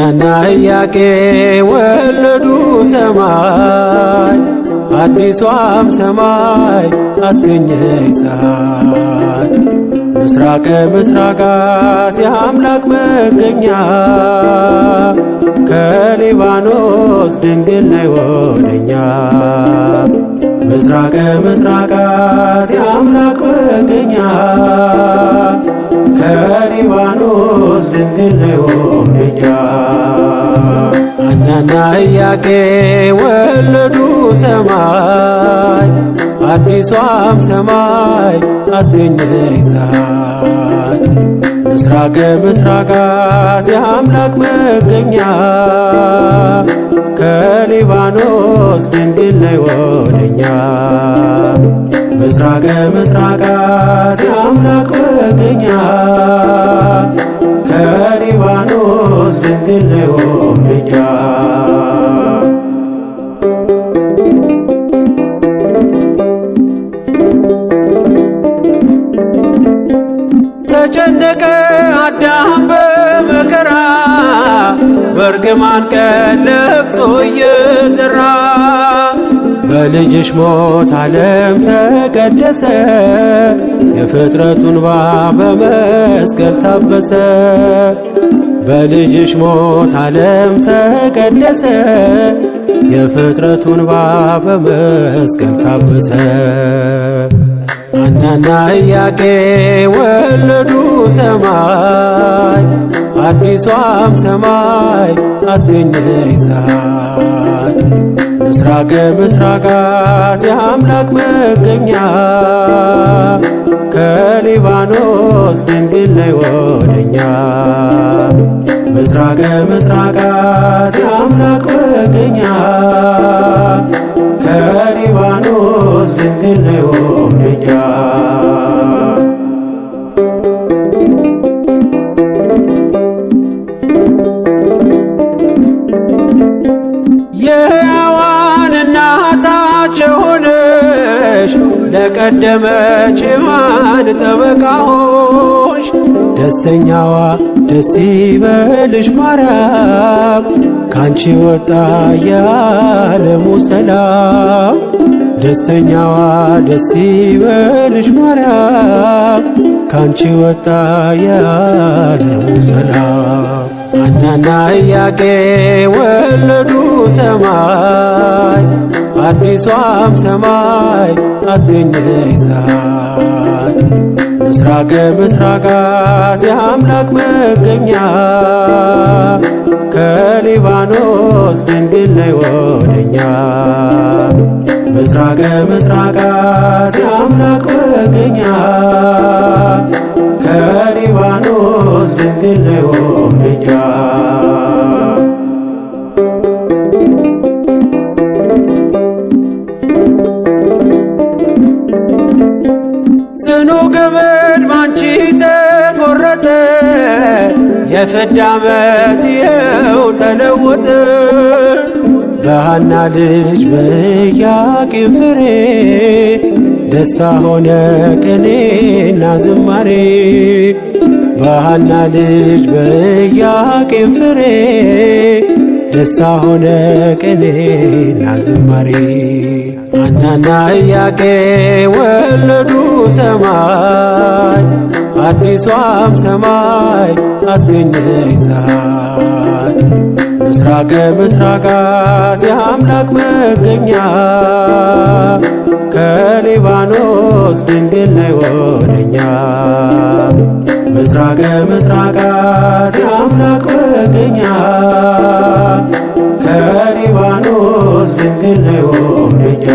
ሐናና ኢያቄም ወለዱ ሰማይ አዲሷም ሰማይ አስገኘች ፀሐይ ምስራቀ ምስራቃት የአምላክ መገኛ ከሊባኖስ ድንግል ነይ ወደኛ ምስራቀ ምስራቃት የአምላክ መገኛ ከሊባኖስ ድንግል ነይ ወደኛ ሐናና ኢያቄም ወለዱ ሰማይ አዲሷም ሰማይ አስገኘች ፀሐይ ምስራቀ ምስራቃት የአምላክ መገኛ ከሊባኖስ ድንግል ነይ ወደኛ ምስራቀ ምስራቃት የአምላክ መገኛ ከሊባኖስ ድንግል ነይ ወደኛ ተጨነቀ አዳም በመከራ በእርግማን ቀን ለቅሶ እየዘራ በልጅሽ ሞት ዓለም ተቀደሰ የፍጥረቱን እንባ በመስቀል ታበሰ በልጅሽ ሞት ዓለም ተቀደሰ የፍጥረቱን እንባ በመስቀል ታበሰ ሐናና ኢያቄም ወለዱ ሰማይ አዲሷም ሰማይ አስገኘች ፀሐይ ምስራቀ ምስራቃት የአምላክ መገኛ ከሊባኖስ ድንግል ነይ ወደኛ ምስራቀ ምስራቃት የአምላክ መገኛ ከሊባኖስ ድንግል ነይ ወደኛ የሕያዋን እናታቸው ሆነሽ ለቀደመች ሔዋን ጠበቃ ሆንሽ ደስተኛዋ ደስ ይበልሽ ማርያም ካንቺ ወጣ የዓለሙ ሰላም ደስተኛዋ ደስ ይበልሽ ማርያም ካንቺ ወጣ የዓለሙ ሰላም ሐናና ኢያቄም ወለዱ ሰማይ አዲሷም ሰማይ አስገኘች ፀሐይ ምስራቀ ምስራቃት የአምላክ መገኛ ከሊባኖስ ድንግል ነይ ወደኛ ምስራቀ ምስራቃት የአምላክ መገኛ ከሊባኖስ ድንግል ነይ ወደኛ ጽኑ ገመድ ባንቺ ተቆረጠ የፍዳ ዓመት ይኸው ተለወጠ በሐና ልጅ በኢያቄም ፍሬ ደስታ ሆነ ቅኔና ዝማሬ በሐና ልጅ በኢያቄም ፍሬ ደስታ ሆነ ቅኔና ዝማሬ ሐናና ኢያቄም ወለዱ ሰማይ አዲሷም ሰማይ አስገኘች ፀሐይ ምስራቀ ምስራቃት የአምላክ መገኛ ከሊባኖስ ድንግል ነይ ወደኛ ምስራቀ ምስራቃት የአምላክ መገኛ ከሊባኖስ ድንግል ነይ ወደኛ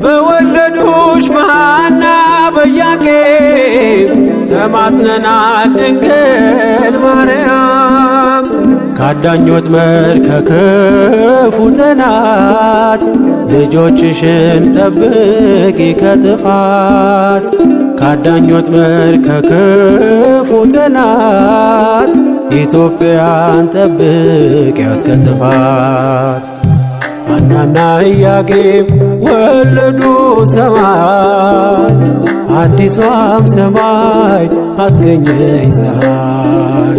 በወለዱሽ በሐና በኢያቄም ተማጽነናል ድንግል ማርያም ካዳኝ ወጥመድ ከክፉ ጠላት ልጆችሽን ጠብቂ ከጥፋት ካዳኝ ወጥመድ ከክፉ ጠላት ኢትዮጵያን ጠብቂያት ከጥፋት ሐናና ኢያቄም ወለዱ ሰማይ አዲሷም ሰማይ አስገኘች ፀሐይ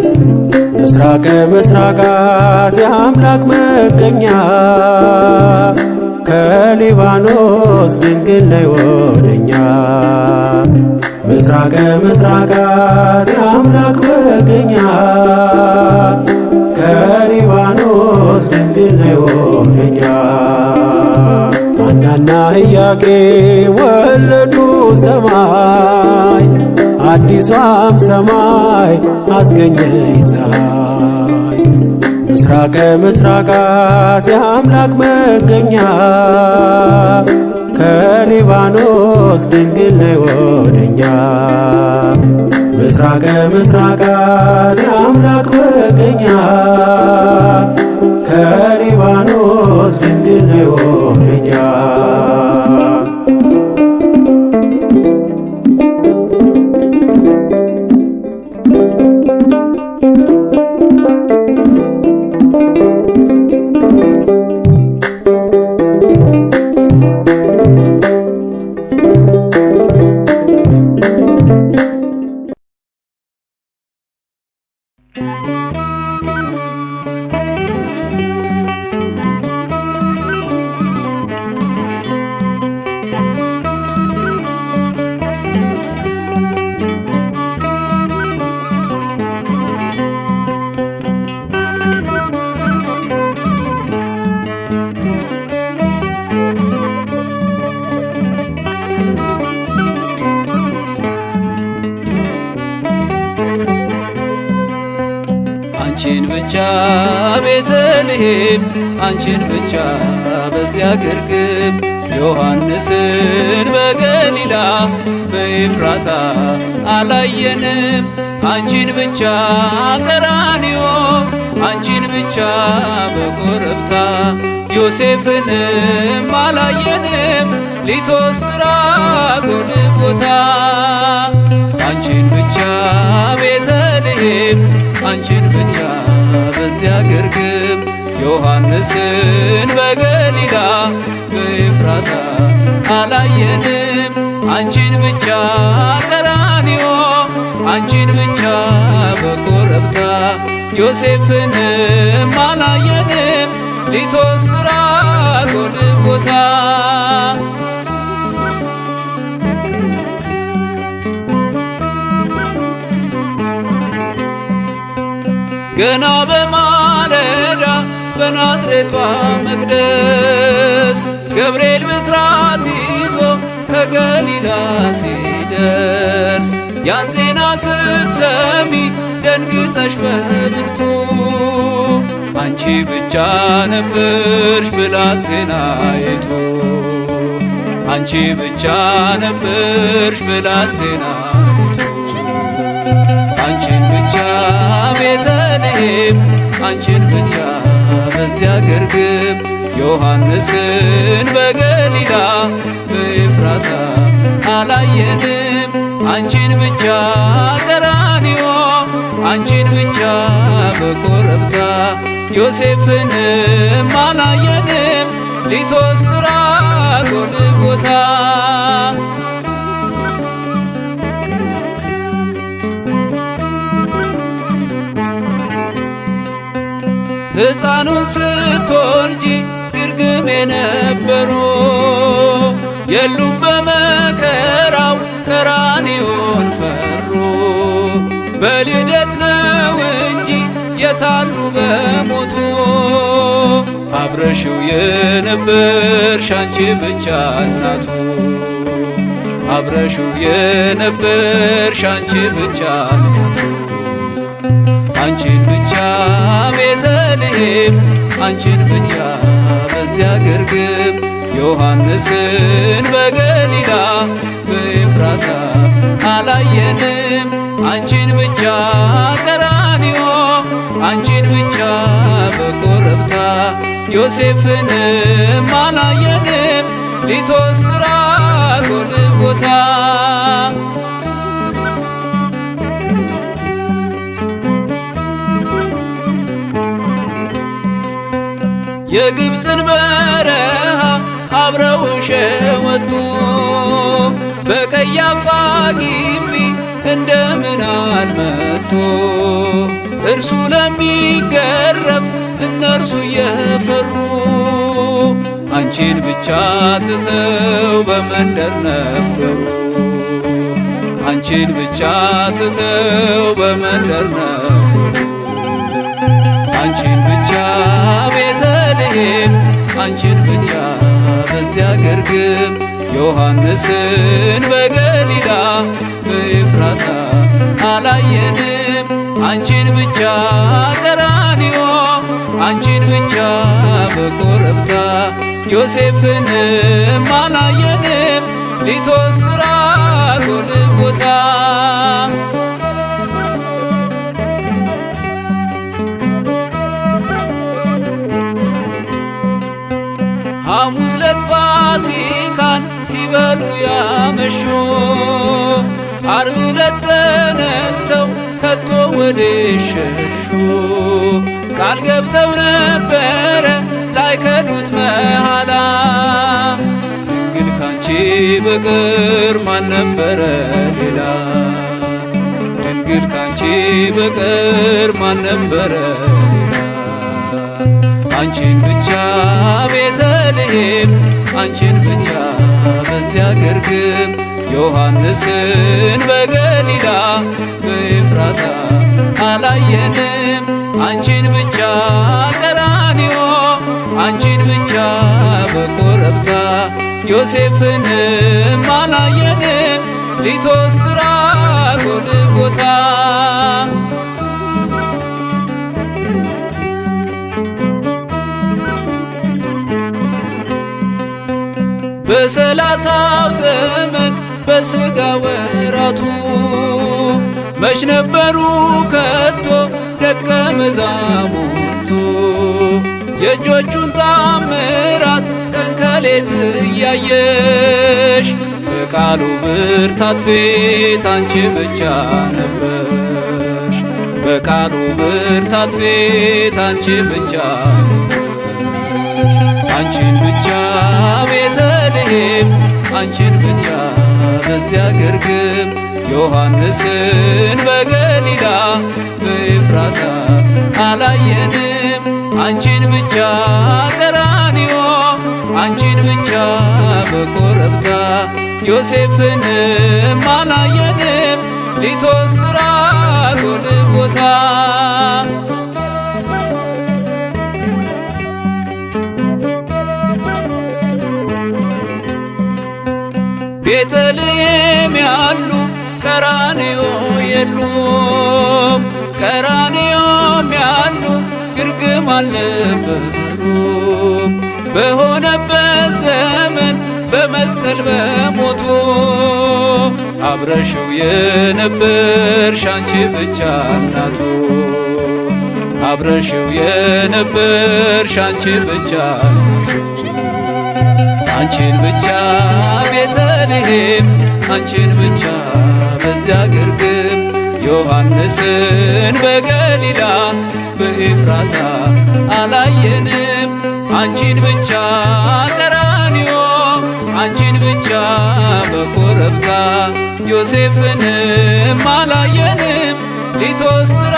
ምስራቀ ምስራቃት የአምላክ መገኛ ከሊባኖስ ድንግል ነይ ወደኛ ምስራቀ ምስራቃት የአምላክ መገኛ ከሊባኖስ ድንግል ነይ ወደኛ ሐናና ኢያቄም ወለዱ ሰማይ አዲሷም ሰማይ አስገኘች ፀሐይ ምስራቀ ምስራቃት የአምላክ መገኛ ከሊባኖስ ድንግል ነይ ወደኛ ምስራቀ ምስራቃት የአምላክ መገኛ ከሊባኖስ ድንግል ነይ ወደኛ አንቺን ብቻ ቤተልሔም አንቺን ብቻ በዚያ ግርግም ዮሐንስን በገሊላ በኤፍራታ አላየንም። አንቺን ብቻ ቀራንዮ አንቺን ብቻ በኮረብታ ዮሴፍንም አላየንም። ሊቶስጥራ ጎልጎታ አንቺን ብቻ ቤተልሔም አንቺን ብቻ በዚያ ግርግም ዮሐንስን በገሊላ በኤፍራታ አላየንም። አንቺን ብቻ ቀራንዮ አንቺን ብቻ በኮረብታ ዮሴፍንም አላየንም። ሊቶስጥራ ጎልጎታ ገና በማለዳ በናዝሬቷ መቅደስ ገብርኤል ብስራት ይዞ ከገሊላ ሲደርስ ያን ዜና ስትሰሚ ደንግጠሽ በብርቱ አንቺ ብቻ ነበርሽ ብላቴናይቱ አንቺ ብቻ ነበርሽ ብላቴናይቱ አንቺን ብቻ ቤተልሔም አንቺን ብቻ በዚያ ግርግም ዮሐንስን በገሊላ በኤፍራታ አላየንም። አንቺን ብቻ ቀራንዮ አንቺን ብቻ በኮረብታ ዮሴፍንም አላየንም። ሊቶስጥራ ጎልጎታ ሕፃኑን ስትወልጂ ግርግም የነበሩ የሉም በመከራው ቀራንዮን ፈሩ። በልደት ነው እንጂ የታሉ በሞቱ አብረሽው የነበርሽ አንቺ ብቻ እናቱ አብረሽው የነበርሽ አንቺ ብቻ እናቱ አንቺን ብቻ ቤተልሔም አንቺን ብቻ በዚያ ግርግም ዮሐንስን በገሊላ በኤፍራታ አላየንም። አንቺን ብቻ ቀራንዮ አንቺን ብቻ በኮረብታ ዮሴፍንም አላየንም። ሊቶስጥራ ጎልጎታ የግብፅን በረሃ አብረው ሸወጡ። በቀያፋ ግቢ እንደምን አልመጡ። እርሱ ለሚገረፍ እነርሱ እየፈሩ አንቺን ብቻ ትተው በመንደር ነበሩ። አንቺን ብቻ ትተው በመንደር ነበሩ። አንቺን ብቻ ቤተልሔም፣ አንቺን ብቻ በዚያ ግርግም ዮሐንስን በገሊላ በኤፍራታ አላየንም። አንቺን ብቻ ቀራንዮ፣ አንቺን ብቻ በኮረብታ ዮሴፍንም አላየንም። ሊቶስጥራ ጎልጎታ ሐሙስ ዕለት ፋሲካን ሲበሉ ያመሹ፣ ዓርብ ዕለት ተነስተው ከቶ ወዴት ሸሹ? ቃል ገብተው ነበረ ላይከዱት መሐላ። ድንግል ካንቺ በቀር ማን ነበረ ሌላ? ድንግል ካንቺ በቀር ማን ነበረ ሌላ? አንቺን ብቻ ቤተልሔም፣ አንቺን ብቻ በዚያ ግርግም ዮሐንስን በገሊላ በኤፍራታ አላየንም። አንቺን ብቻ ቀራንዮ፣ አንቺን ብቻ በኮረብታ ዮሴፍንም አላየንም። ሊቶስጥራ ጎልጎታ በሰላሳው ዘመን በሥጋ ወራቱ መች ነበሩ ከቶ ደቀ መዛሙርቱ? የእጆቹን ታምራት ቀን ከሌት እያየሽ በቃሉ ብርታት ፊት አንቺ ብቻ ነበርሽ። በቃሉ ብርታት ፊት አንቺ ብቻ ነበርሽ። አንቺን ብቻ ቤተልሔም፣ አንቺን ብቻ በዚያ ግርግም ዮሐንስን በገሊላ በኤፍራታ አላየንም። አንቺን ብቻ ቀራንዮ፣ አንቺን ብቻ በኮረብታ ዮሴፍንም አላየንም። ሊቶስጥራ ጎልጎታ ቤተልሔም ያሉ ቀራንዮ የሉም። ቀራንዮም ያሉ ግርግም አልነበሩም። በሆነበት ዘመን በመስቀል በሞቱ አብረሽው የነበርሽ አንቺ ብቻ እናቱ። አብረሽው የነበርሽ አንቺ ብቻ እናቱ። አንቺን ብቻ ቤተልሔም፣ አንቺን ብቻ በዚያ ግርግም ዮሐንስን በገሊላ በኤፍራታ አላየንም። አንቺን ብቻ ቀራንዮ፣ አንቺን ብቻ በኮረብታ ዮሴፍንም አላየንም። ሊቶስጥራ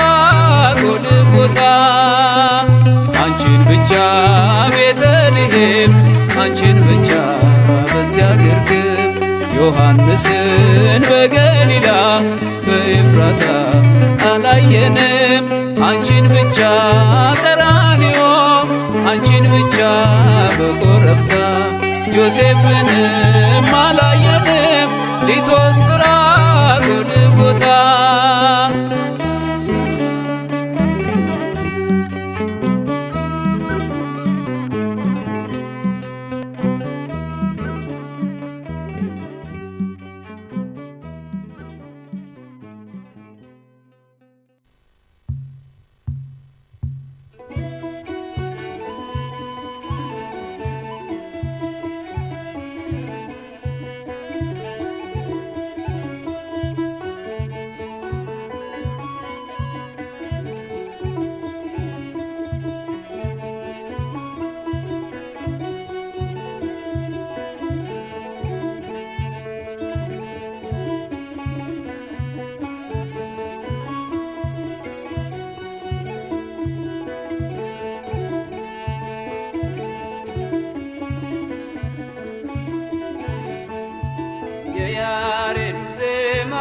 ጎልጎታ አንቺን ብቻ ቤተልሔም፣ አንቺን ብቻ በዚያ ግርግም ዮሐንስን በገሊላ በኤፍራታ አላየንም። አንቺን ብቻ ቀራንዮ፣ አንቺን ብቻ በኮረብታ ዮሴፍንም አላየንም። ሊቶስጥራ ጎልጎታ የያሬዱ ዜማ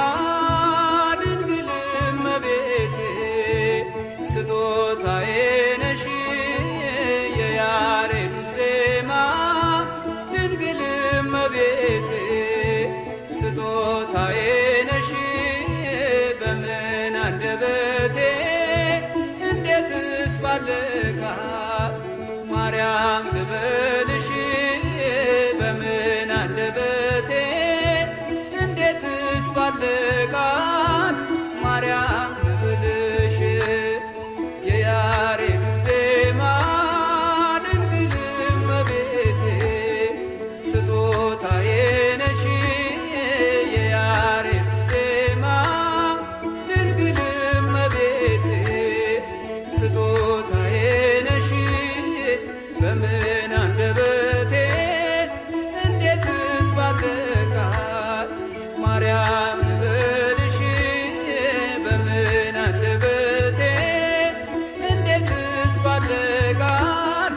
ድንግል እመቤቴ ስጦታዬ ነሽ የያሬዱ ዜማ ድንግል እመቤቴ ስጦታዬ ነሽ በምን አንደበቴ እንዴትስ ባልቃል ማርያም ልበልሽ በምን አንደበቴ እንዴትስ ባልቃል ማርያም ልበልሽ የያሬዱ ዜማ ድንግል እመቤቴ ስጦታዬ ነሽ የያሬዱ ዜማ ድንግል እመቤቴ ስጦታዬ ነሽ በምን አንደበቴ እንዴትስ ባልቃል ማርያም ልበልሽ በምን አንደበቴ እንዴትስ ባልቃል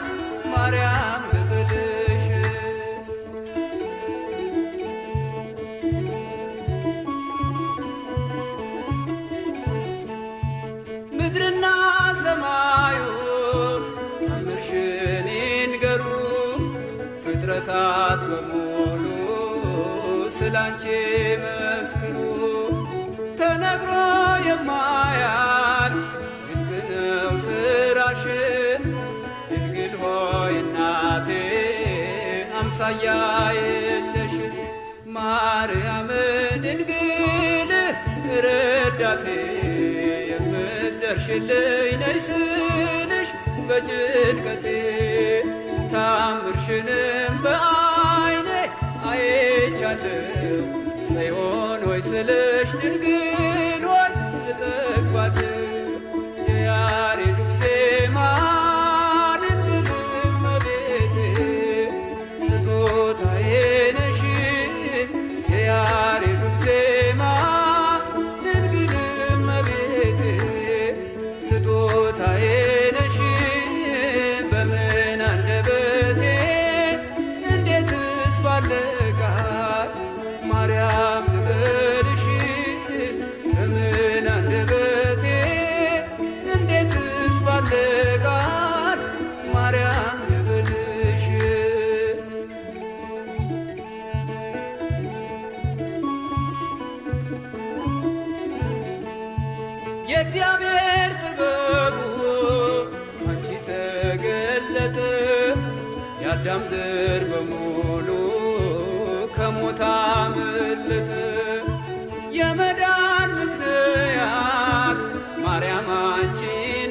ማርያም ልበልሽ ምድርና ሰማዩ ታምርሽን ይንገሩ ፍጥረታት በሙሉ ስላንቺ መስክሩ ተነግሮ የማያልቅ ድንቅ ነው ስራሽን ድንግል ሆይ እናቴ አምሳያ የለሽን ማርያም ድንግል ረዳቴ የምትደርሽልኝ ነይ ስልሽ በጭንቀቴ ታምርሽንም በዓይኔ አይቻለሁ ጽዮን ሆይ ስልሽ ድንግል ሆይ እጠግባለሁ የያሬዱ ዜማ ድንግል እመቤቴ ስጦታዬ ነሽ የያሬዱ ዜማ ድንግል እመቤቴ ስጦታዬ ነሽ በምን አንደበቴ እንዴትስ ባልቃል ማርያም ልበልሽ በምን አንደበቴ እንዴትስ ባልቃል ማርያም ልበልሽ የእግዚአብሔር ጥበቡ አንቺ ተገለጠ የአዳም ዘር በሙሉ ከሞት አመለጠ የመዳን ምክንያት ማርያም አንቺ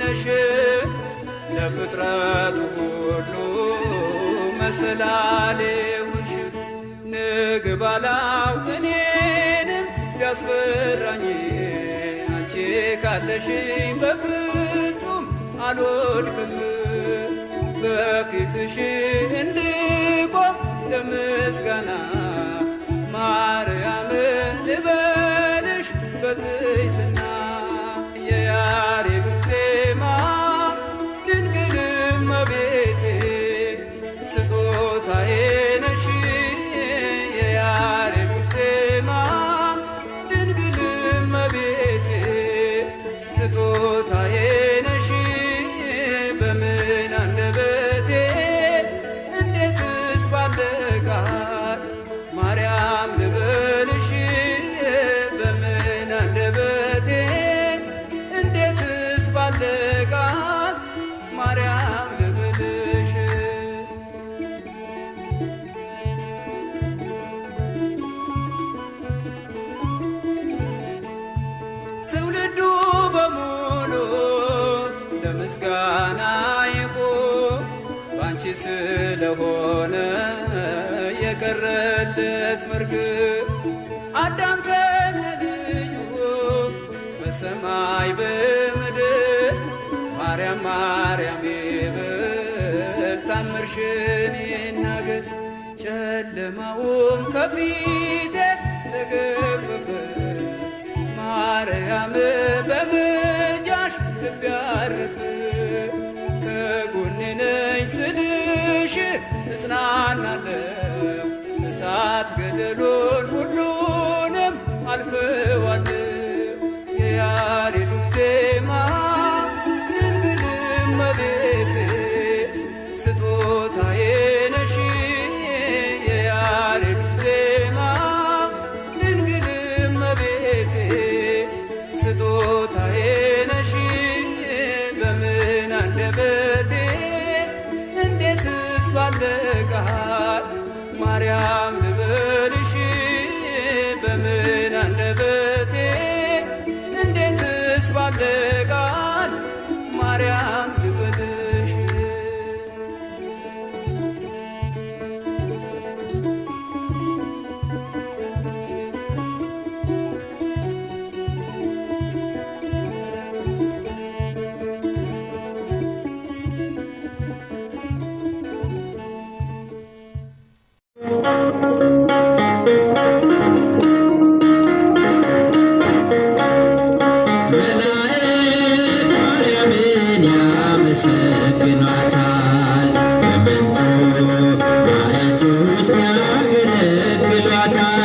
ነሽ ለፍጥረቱ ሁሉ መሰላሌ ሆንሽ ንግብ አላውቅ እኔንም ቢያስፈራኝ አንቺ ካለሽኝ በፍጹም አልወድቅም በፊትሽ እንድቆም ለምስጋና ማርያም ልበልሽ በትሕትና የያሬዱ ዜማ ድንግል እመቤቴ ስጦታዬ ነሽ የያሬዱ ዜማ ድንግል እመቤቴ ስጦታዬ ነሽ በምን አንደበቴ እንዴትስ ባልቃል ማርያም ልበልሽ በምን አንደበቴ እንዴትስ ባልቃል ማርያም ልበልሽ ትውልዱ በሙሉ ለምስጋና ይቁም ባንቺ ስለሆነ የቀረለት መርግብ አዳም ከነልዩ በሰማይ በምድር ማርያም ማርያም ይበል ታምርሽን ይናገር ጨለማውም ከፊቴ ተገፈፈ ማርያም በምልጃሽ ልቤ አረፈ ከጎኔ ነሽ ስልሽ እጽናናለሁ እሳት ገደሉን ሁሉ ማርያም ልበልሽ በምን አንደበቴ እንዴትስ ባለ ቃል ማርያም ልበልሽ ያመሰግኗታል በምንጩ ማዕት ውስጥ ያገለግሏታል።